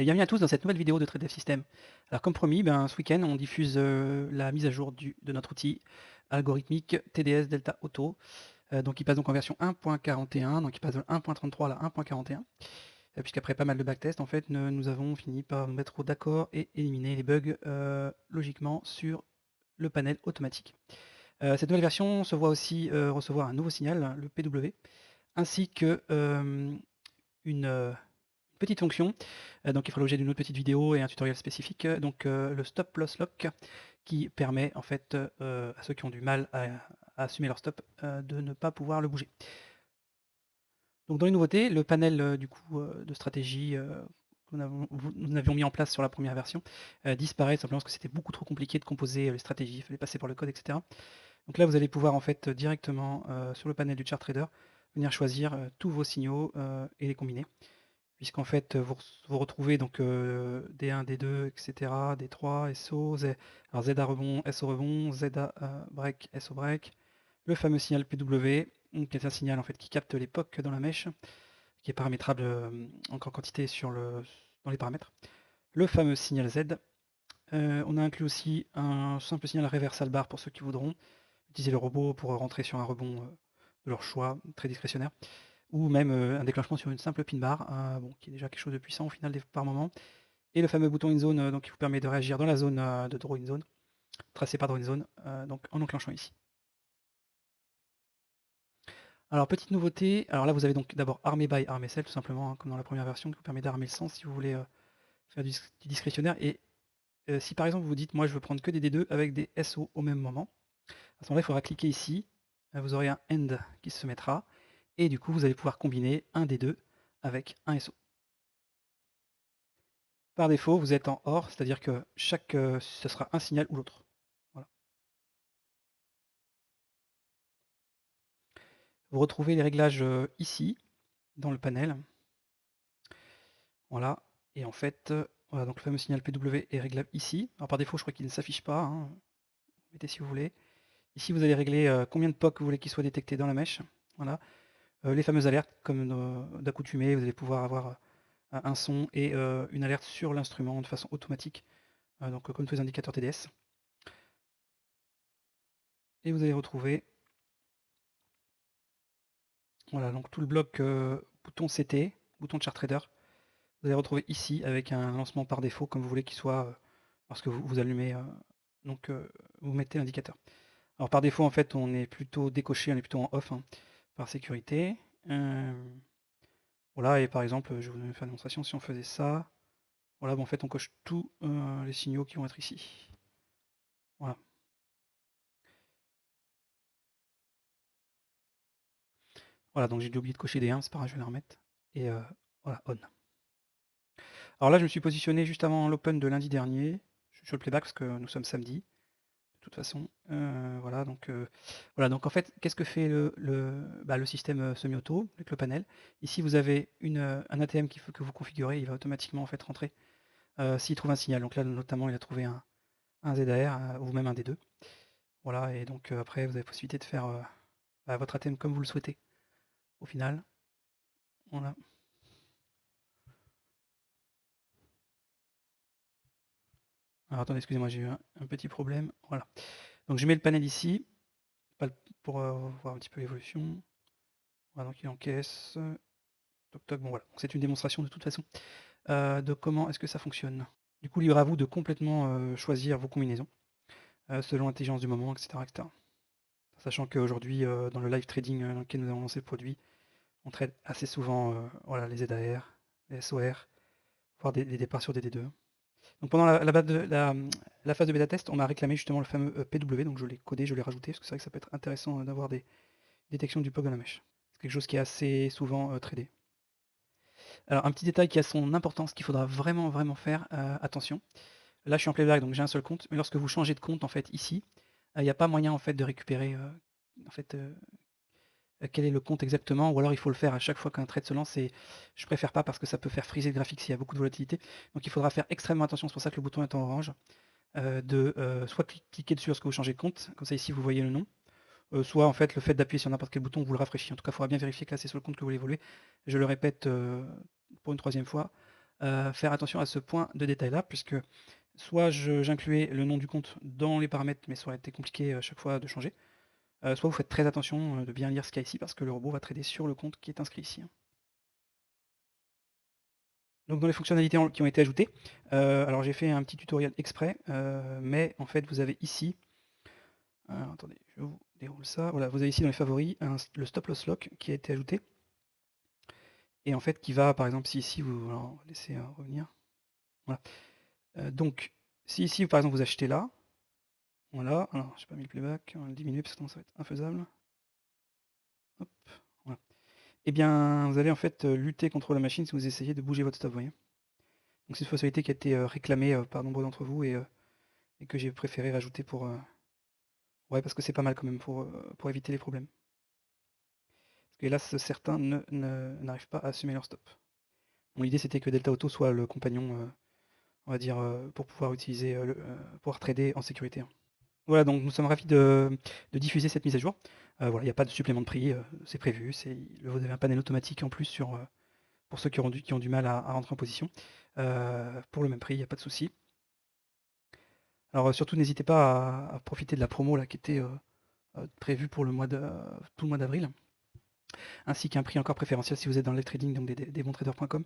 Et bienvenue à tous dans cette nouvelle vidéo de TradeDev System. Alors comme promis, ce week-end on diffuse la mise à jour de notre outil algorithmique TDS Delta Auto. Donc il passe donc en version 1.41, donc il passe de 1.33 à la 1.41. Puisqu'après pas mal de backtests, en fait, nous avons fini par nous mettre d'accord et éliminer les bugs logiquement sur le panel automatique. Cette nouvelle version se voit aussi recevoir un nouveau signal, le PW, ainsi que une petite fonction, donc qui fera l'objet d'une autre petite vidéo et un tutoriel spécifique, donc le stop loss lock qui permet en fait à ceux qui ont du mal à assumer leur stop de ne pas pouvoir le bouger. Donc dans les nouveautés, le panel du coup de stratégie que nous avions mis en place sur la première version disparaît simplement parce que c'était beaucoup trop compliqué de composer les stratégies, il fallait passer par le code, etc. Donc là vous allez pouvoir en fait directement sur le panel du chart trader venir choisir tous vos signaux et les combiner. Puisqu'en fait, vous retrouvez donc D1, D2, etc., D3, SO, Z, alors ZA rebond, SO rebond, ZA break, SO break, le fameux signal PW, qui est un signal en fait qui capte l'époque dans la mèche, qui est paramétrable en quantité dans les paramètres. Le fameux signal Z. On a inclus aussi un simple signal reversal bar pour ceux qui voudront utiliser le robot pour rentrer sur un rebond de leur choix, très discrétionnaire, ou même un déclenchement sur une simple pin bar, qui est déjà quelque chose de puissant au final par moment. Et le fameux bouton in zone donc, qui vous permet de réagir dans la zone de draw in zone, tracé par draw in zone, donc en enclenchant ici. Alors petite nouveauté, alors là vous avez donc d'abord armé by armé sell tout simplement, comme dans la première version, qui vous permet d'armer le sens si vous voulez faire du discrétionnaire. Et si par exemple vous vous dites moi je veux prendre que des D2 avec des SO au même moment, à ce moment-là il faudra cliquer ici, vous aurez un end qui se mettra, et du coup vous allez pouvoir combiner un D2 avec un SO. Par défaut, vous êtes en OR, c'est-à-dire que ce sera un signal ou l'autre. Voilà. Vous retrouvez les réglages ici, dans le panel. Voilà. Et en fait, voilà, donc le fameux signal PW est réglable ici. Alors par défaut, je crois qu'il ne s'affiche pas. Hein. Mettez si vous voulez. Ici, vous allez régler combien de POC vous voulez qu'il soit détecté dans la mèche. Voilà. Les fameuses alertes, comme d'accoutumé, vous allez pouvoir avoir un son et une alerte sur l'instrument de façon automatique, donc comme tous les indicateurs TDS. Et vous allez retrouver voilà, donc tout le bloc bouton CT, bouton de chart trader, vous allez retrouver ici avec un lancement par défaut comme vous voulez qu'il soit lorsque vous allumez, vous mettez l'indicateur. Alors par défaut en fait on est plutôt décoché, on est plutôt en off hein, par sécurité. Voilà, et par exemple je vais vous faire une démonstration, si on faisait ça, voilà, en fait on coche tous les signaux qui vont être ici. Voilà. Voilà, donc j'ai oublié de cocher des 1, c'est pas grave, je vais les remettre. Et voilà, on. Alors là je me suis positionné juste avant l'open de lundi dernier. Je suis sur le playback parce que nous sommes samedi. De toute façon, voilà, donc en fait, qu'est-ce que fait le système semi-auto avec le panel? Ici, vous avez un ATM que vous configurez, il va automatiquement en fait rentrer s'il trouve un signal. Donc là, notamment, il a trouvé un ZAR ou même un D2. Voilà, et donc après, vous avez possibilité de faire votre ATM comme vous le souhaitez. Au final, voilà. Alors attendez, excusez-moi, j'ai eu un petit problème. Voilà. Donc je mets le panel ici pour voir un petit peu l'évolution. Voilà, donc il encaisse. Toc toc, bon voilà. C'est une démonstration de toute façon de comment est-ce que ça fonctionne. Du coup, libre à vous de complètement choisir vos combinaisons selon l'intelligence du moment, etc., etc. Sachant qu'aujourd'hui, dans le live trading dans lequel nous avons lancé le produit, on trade assez souvent voilà, les ZAR, les SOR, voire des départs sur des D2. Donc pendant la phase de bêta test, on m'a réclamé justement le fameux PW, donc je l'ai codé, je l'ai rajouté, parce que c'est vrai que ça peut être intéressant d'avoir des détections du POC dans la mèche. C'est quelque chose qui est assez souvent tradé. Alors un petit détail qui a son importance, qu'il faudra vraiment, vraiment faire attention. Là je suis en playback, donc j'ai un seul compte, mais lorsque vous changez de compte en fait ici, il n'y a pas moyen en fait de récupérer en fait, quel est le compte exactement, ou alors il faut le faire à chaque fois qu'un trade se lance, et je préfère pas parce que ça peut faire friser le graphique s'il y a beaucoup de volatilité. Donc il faudra faire extrêmement attention, c'est pour ça que le bouton est en orange, de soit cliquer dessus lorsque vous changez de compte, comme ça ici vous voyez le nom, soit en fait le fait d'appuyer sur n'importe quel bouton vous le rafraîchit. En tout cas, il faudra bien vérifier que là c'est sur le compte que vous voulez évoluer. Je le répète pour une troisième fois, faire attention à ce point de détail-là, puisque soit j'incluais le nom du compte dans les paramètres, mais ça aurait été compliqué à chaque fois de changer, soit vous faites très attention de bien lire ce qu'il y a ici, parce que le robot va trader sur le compte qui est inscrit ici. Donc dans les fonctionnalités qui ont été ajoutées, alors j'ai fait un petit tutoriel exprès, mais en fait vous avez ici, attendez, je vous déroule ça, voilà, vous avez ici dans les favoris le stop loss lock qui a été ajouté, et en fait qui va, par exemple, si ici vous, alors on va laisser revenir, voilà, donc si ici par exemple vous achetez là, voilà, alors j'ai pas mis le playback, on va le diminuer parce que sinon ça va être infaisable, hop, voilà. Et bien vous allez en fait lutter contre la machine si vous essayez de bouger votre stop, vous voyez. Donc c'est une fonctionnalité qui a été réclamée par nombre d'entre vous et que j'ai préféré rajouter pour... ouais, parce que c'est pas mal quand même pour éviter les problèmes. Parce que hélas, certains n'arrivent pas à assumer leur stop. Bon, l'idée c'était que Delta Auto soit le compagnon, on va dire, pour pouvoir utiliser, pouvoir trader en sécurité, hein. Voilà, donc nous sommes ravis de diffuser cette mise à jour. Voilà, il n'y a pas de supplément de prix, c'est prévu. Vous avez un panel automatique en plus pour ceux qui ont du mal à rentrer en position. Pour le même prix, il n'y a pas de souci. Alors surtout n'hésitez pas à profiter de la promo là, qui était prévue pour tout le mois d'avril, ainsi qu'un prix encore préférentiel si vous êtes dans le trading, donc des bontraders.com.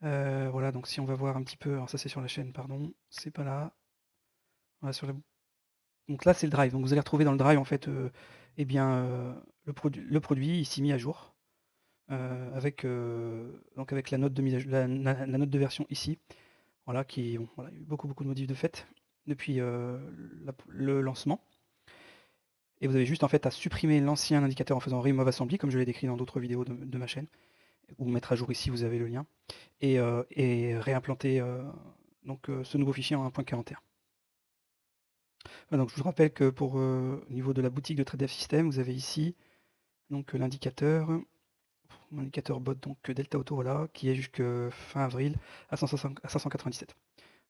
Voilà, donc si on va voir un petit peu, alors ça c'est sur la chaîne, pardon, c'est pas là. Voilà, donc là c'est le drive, donc vous allez retrouver dans le drive en fait eh bien, le produit ici mis à jour, avec, donc avec la note de mise à la note de version ici, voilà, bon, voilà, il y a eu beaucoup de modifs de fait depuis le lancement. Et vous avez juste en fait à supprimer l'ancien indicateur en faisant remove assembly, comme je l'ai décrit dans d'autres vidéos de ma chaîne, ou mettre à jour ici, vous avez le lien, et réimplanter donc, ce nouveau fichier en 1.41. Voilà, donc je vous rappelle que pour au niveau de la boutique de TradeDev System, vous avez ici donc l'indicateur bot, donc Delta Auto, voilà, qui est jusque fin avril à 597.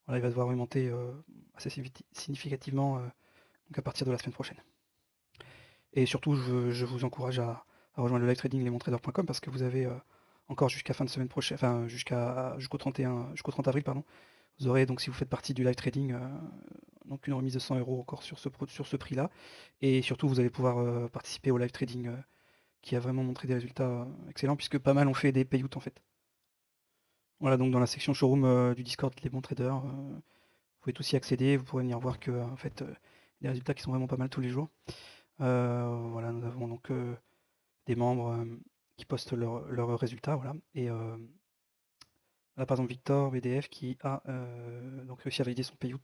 Voilà, il va devoir remonter assez significativement donc à partir de la semaine prochaine. Et surtout, je vous encourage à rejoindre le live trading lesmontraders.com parce que vous avez encore jusqu'à fin de semaine prochaine, enfin jusqu'au 30 avril, pardon. Vous aurez donc, si vous faites partie du live trading, donc une remise de 100 € encore sur ce prix-là. Et surtout, vous allez pouvoir participer au live trading qui a vraiment montré des résultats excellents, puisque pas mal ont fait des payouts en fait. Voilà, donc dans la section showroom du Discord Les Bons Traders, vous pouvez tous y accéder, vous pourrez venir voir que en fait, des résultats qui sont vraiment pas mal tous les jours. Voilà, nous avons donc des membres qui postent leurs résultats, voilà. Et là, par exemple, Victor BDF qui a donc réussi à valider son payout.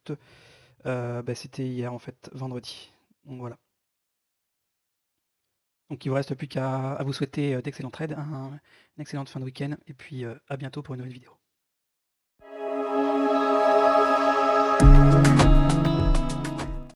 Bah, c'était hier en fait, vendredi. Donc voilà. Donc il ne vous reste plus qu'à vous souhaiter d'excellents trades, une excellente fin de week-end, et puis à bientôt pour une nouvelle vidéo.